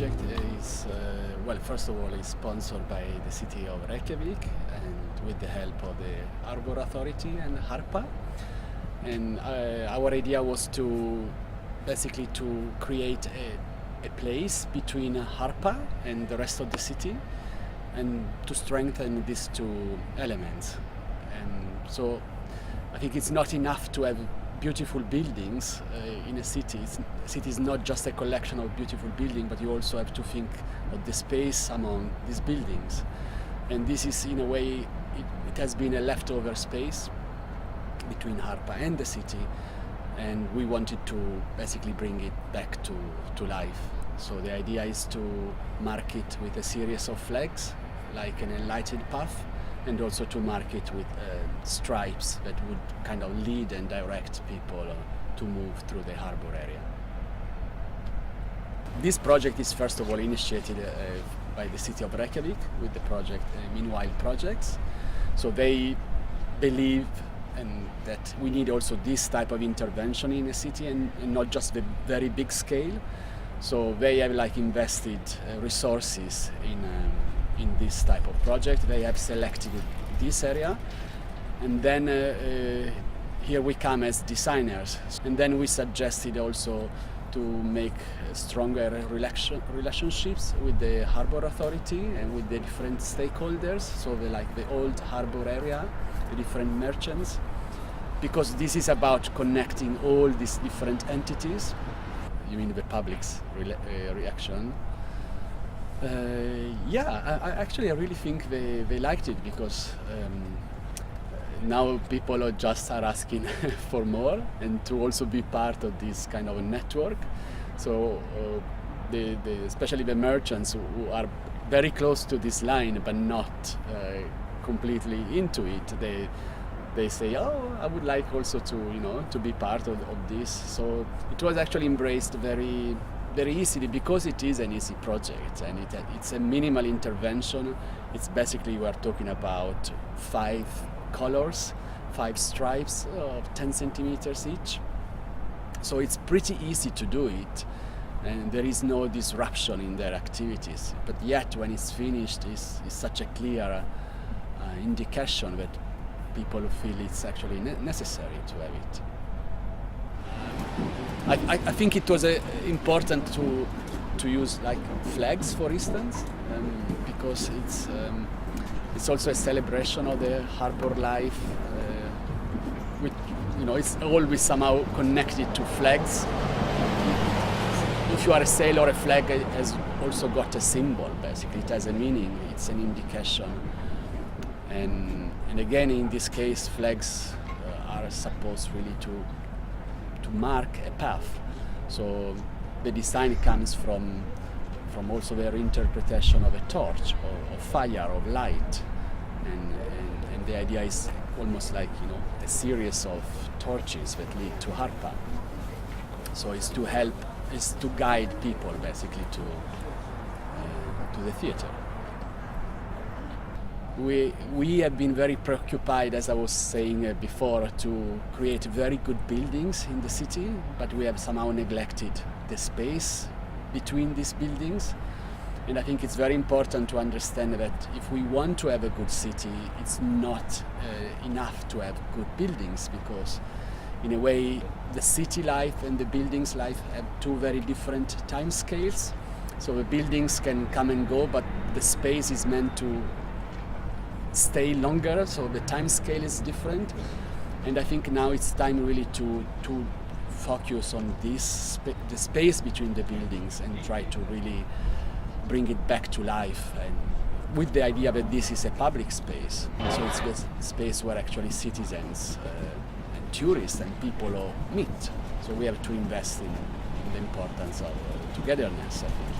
project is, well, first of all, is sponsored by the city of Reykjavik and with the help of the Harbour Authority and HARPA. And our idea was to basically to create a place between HARPA and the rest of the city and to strengthen these two elements. And so I think it's not enough to have beautiful buildings in a city. A city is not just a collection of beautiful buildings, but you also have to think of the space among these buildings. And this is, in a way, it has been a leftover space between HARPA and the city, and we wanted to basically bring it back to life. So the idea is to mark it with a series of flags, like an enlightened path, and also to mark it with stripes that would kind of lead and direct people to move through the harbor area. This project is first of all initiated by the city of Reykjavik with the project Meanwhile Projects. So they believe that we need also this type of intervention in a city and not just the very big scale. So they have invested resources in this type of project. They have selected this area, and then here we come as designers. And then we suggested also to make stronger relationships with the Harbour Authority and with the different stakeholders, so the old harbour area, the different merchants, because this is about connecting all these different entities. You mean the public's reaction? I really think they liked it, because now people are asking for more and to also be part of this kind of a network. So especially the merchants who are very close to this line but not completely into it, they say, oh, I would like also to be part of this. So it was actually embraced very easily, because it is an easy project and it's a minimal intervention. It's basically, we are talking about 5 colors, 5 stripes of 10 centimeters each. So it's pretty easy to do it, and there is no disruption in their activities. But yet when it's finished, it's such a clear indication that people feel it's actually necessary to have it. I think it was important to use flags, for instance, because it's also a celebration of the harbor life, which it's always somehow connected to flags. If you are a sailor, a flag has also got a symbol. Basically, it has a meaning. It's an indication, and again, in this case, flags are supposed really to mark a path. So the design comes from also their interpretation of a torch, of fire, of light, and the idea is almost like a series of torches that lead to HARPA. So it's to guide people basically to the theater. We have been very preoccupied, as I was saying before, to create very good buildings in the city, but we have somehow neglected the space between these buildings. And I think it's very important to understand that if we want to have a good city, it's not enough to have good buildings, because in a way the city life and the buildings life have 2 very different time scales. So the buildings can come and go, but the space is meant to stay longer, so the time scale is different. And I think now it's time really to focus on the space between the buildings and try to really bring it back to life, and with the idea that this is a public space. So it's a space where actually citizens and tourists and people meet. So we have to invest in the importance of togetherness, I think.